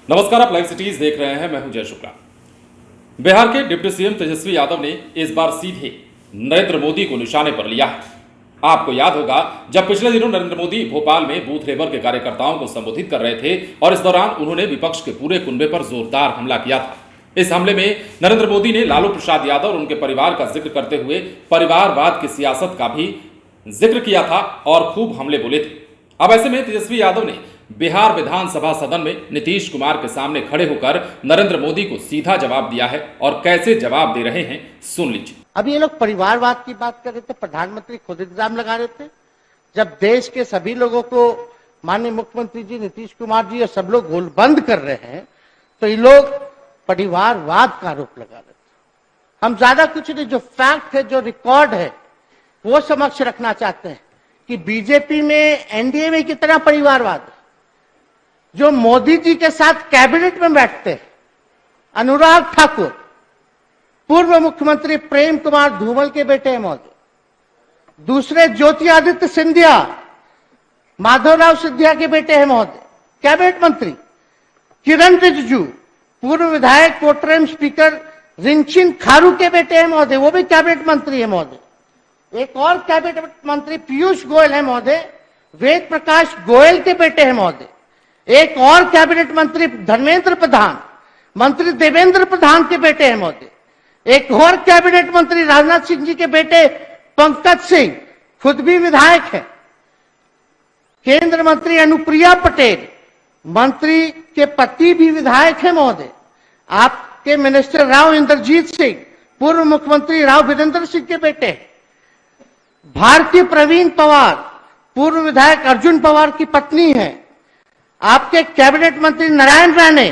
नमस्कार, आप live cities देख रहे हैं। मैं हूं जय शुक्ला। बिहार के डिप्टी सीएम तेजस्वी यादव ने इस बार सीधे नरेंद्र मोदी को निशाने पर लिया है। आपको याद होगा, जब पिछले दिनों नरेंद्र मोदी भोपाल में बूथ लेवल के कार्यकर्ताओं को संबोधित कर रहे थे और इस दौरान उन्होंने विपक्ष के पूरे कुनबे पर जोरदार हमला किया था। इस हमले में नरेंद्र मोदी ने लालू प्रसाद यादव और उनके परिवार का जिक्र करते हुए परिवारवाद की सियासत का भी जिक्र किया था और खूब हमले बोले थे। अब ऐसे में तेजस्वी यादव ने बिहार विधानसभा सदन में नीतीश कुमार के सामने खड़े होकर नरेंद्र मोदी को सीधा जवाब दिया है और कैसे जवाब दे रहे हैं सुन लीजिए। अब ये लोग परिवारवाद की बात कर रहे थे, प्रधानमंत्री खुद इल्जाम लगा रहे थे। जब देश के सभी लोगों को माननीय मुख्यमंत्री जी नीतीश कुमार जी और सब लोग गोलबंद कर रहे हैं, तो ये लोग परिवारवाद का आरोप लगा रहे थे। हम ज्यादा कुछ नहीं, जो फैक्ट है, जो रिकॉर्ड है, वो समक्ष रखना चाहते हैं कि बीजेपी में, एनडीए में कितना परिवारवाद है। जो मोदी जी के साथ कैबिनेट में बैठते हैं, अनुराग ठाकुर पूर्व मुख्यमंत्री प्रेम कुमार धूमल के बेटे हैं महोदय। दूसरे ज्योतिरादित्य सिंधिया माधवराव सिंधिया के बेटे हैं महोदय, कैबिनेट मंत्री। किरण रिजिजू पूर्व विधायक कोटरेम स्पीकर रिंचिन खारू के बेटे हैं महोदय, वो भी कैबिनेट मंत्री है महोदय। एक और कैबिनेट मंत्री पीयूष गोयल है महोदय, वेद प्रकाश गोयल के बेटे हैं महोदय। एक और कैबिनेट मंत्री धर्मेंद्र प्रधान, मंत्री देवेंद्र प्रधान के बेटे हैं महोदय। एक और कैबिनेट मंत्री राजनाथ सिंह जी के बेटे पंकज सिंह, खुद भी विधायक है। केंद्र मंत्री अनुप्रिया पटेल, मंत्री के पति भी विधायक है महोदय। आपके मिनिस्टर राव इंद्रजीत सिंह पूर्व मुख्यमंत्री राव वीरेंद्र सिंह के बेटे। भारतीय प्रवीण पवार पूर्व विधायक अर्जुन पवार की पत्नी है। आपके कैबिनेट मंत्री नारायण राणे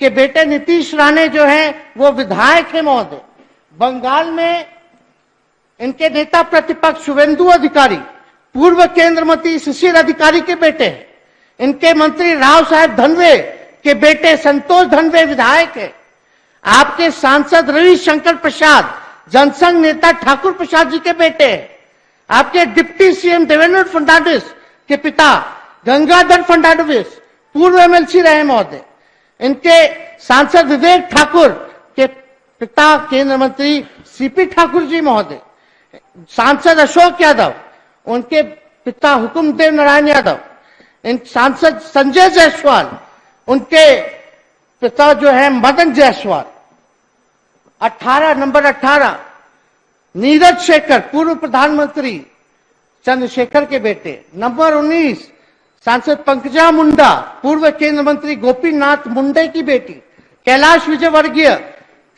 के बेटे नीतीश राणे जो हैं वो विधायक है महोदय। बंगाल में इनके नेता प्रतिपक्ष शुभेंदु अधिकारी पूर्व केंद्र मंत्री शिशिर अधिकारी के बेटे हैं। इनके मंत्री राव साहेब धनवे के बेटे संतोष धनवे विधायक है। आपके सांसद रविशंकर प्रसाद जनसंघ नेता ठाकुर प्रसाद जी के बेटे हैं। आपके डिप्टी सीएम देवेंद्र फडणवीस के पिता गंगाधर फडणवीस पूर्व एमएलसी रहे महोदय। इनके सांसद विवेक ठाकुर के पिता केंद्र मंत्री सीपी ठाकुर जी महोदय। सांसद अशोक यादव, उनके पिता हुकुमदेव नारायण यादव। इन सांसद संजय जायसवाल, उनके पिता जो है मदन जायसवाल। 18 नंबर 18 नीरज शेखर पूर्व प्रधानमंत्री चंद्रशेखर के बेटे। नंबर 19 सांसद पंकजा मुंडा पूर्व केंद्र मंत्री गोपीनाथ मुंडे की बेटी। कैलाश विजयवर्गीय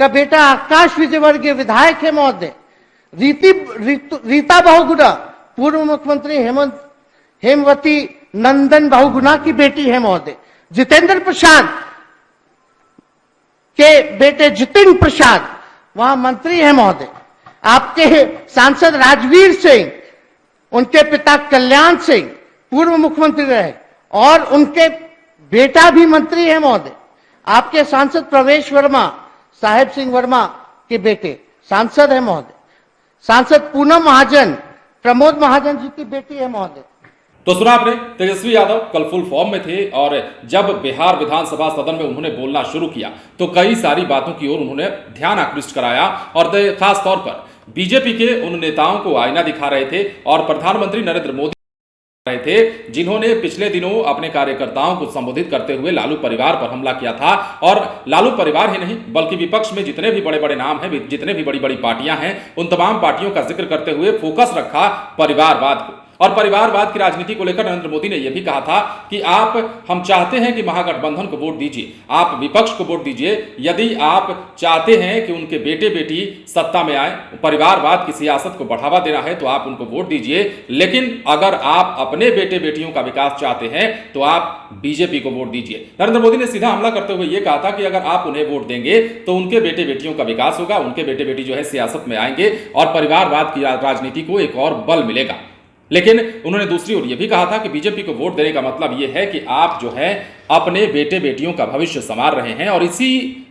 का बेटा आकाश विजयवर्गीय विधायक है महोदय। रीता बहुगुणा पूर्व मुख्यमंत्री हेमवती नंदन बहुगुणा की बेटी है महोदय। जितेंद्र प्रसाद के बेटे जितिन प्रसाद वहां मंत्री है महोदय। आपके सांसद राजवीर सिंह, उनके पिता कल्याण सिंह पूर्व मुख्यमंत्री रहे और उनके बेटा भी मंत्री है महोदय। आपके सांसद प्रवेश वर्मा, साहेब सिंह वर्मा के बेटे सांसद है महोदय। सांसद पूनम महाजन प्रमोद महाजन जी की बेटी है महोदय। तो सुना आपने, तेजस्वी यादव कल फुल फॉर्म में थे और जब बिहार विधानसभा सदन में उन्होंने बोलना शुरू किया तो कई सारी बातों की ओर उन्होंने ध्यान आकृष्ट कराया और खास तौर पर बीजेपी के उन नेताओं को आईना दिखा रहे थे और प्रधानमंत्री नरेंद्र मोदी रहे थे जिन्होंने पिछले दिनों अपने कार्यकर्ताओं को संबोधित करते हुए लालू परिवार पर हमला किया था। और लालू परिवार ही नहीं बल्कि विपक्ष में जितने भी बड़े बड़े नाम हैं, जितने भी बड़ी बड़ी पार्टियां हैं, उन तमाम पार्टियों का जिक्र करते हुए फोकस रखा परिवारवाद को। और परिवारवाद की राजनीति को लेकर नरेंद्र मोदी ने यह भी कहा था कि हम चाहते हैं कि महागठबंधन को वोट दीजिए, आप विपक्ष को वोट दीजिए। यदि आप चाहते हैं कि उनके बेटे बेटी सत्ता में आए, परिवारवाद की सियासत को बढ़ावा देना है, तो आप उनको वोट दीजिए। लेकिन अगर आप अपने बेटे बेटियों का विकास चाहते हैं तो आप बीजेपी को वोट दीजिए। नरेंद्र मोदी ने सीधा हमला करते हुए यह कहा था कि अगर आप उन्हें वोट देंगे तो उनके बेटे बेटियों का विकास होगा, उनके बेटे बेटी जो है सियासत में आएंगे और परिवारवाद की राजनीति को एक और बल मिलेगा। लेकिन उन्होंने दूसरी ओर यह भी कहा था कि बीजेपी को वोट देने का मतलब यह है कि आप जो है अपने बेटे बेटियों का भविष्य संवार रहे हैं। और इसी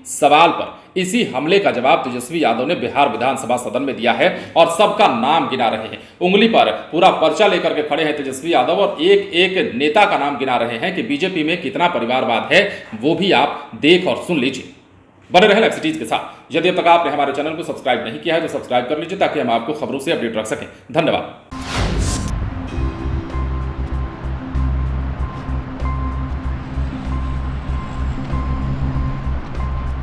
सवाल पर इसी हमले का जवाब तेजस्वी यादव ने बिहार विधानसभा सदन में दिया है और सबका नाम गिना रहे हैं। उंगली पर पूरा पर्चा लेकर के खड़े हैं तेजस्वी यादव और एक एक नेता का नाम गिना रहे हैं कि बीजेपी में कितना परिवारवाद है, वो भी आप देख और सुन लीजिए। बने रहें लाइव सिटीज के साथ। यदि अब तक आपने हमारे चैनल को सब्सक्राइब नहीं किया है तो सब्सक्राइब कर लीजिए ताकि हम आपको खबरों से अपडेट रख सकें। धन्यवाद।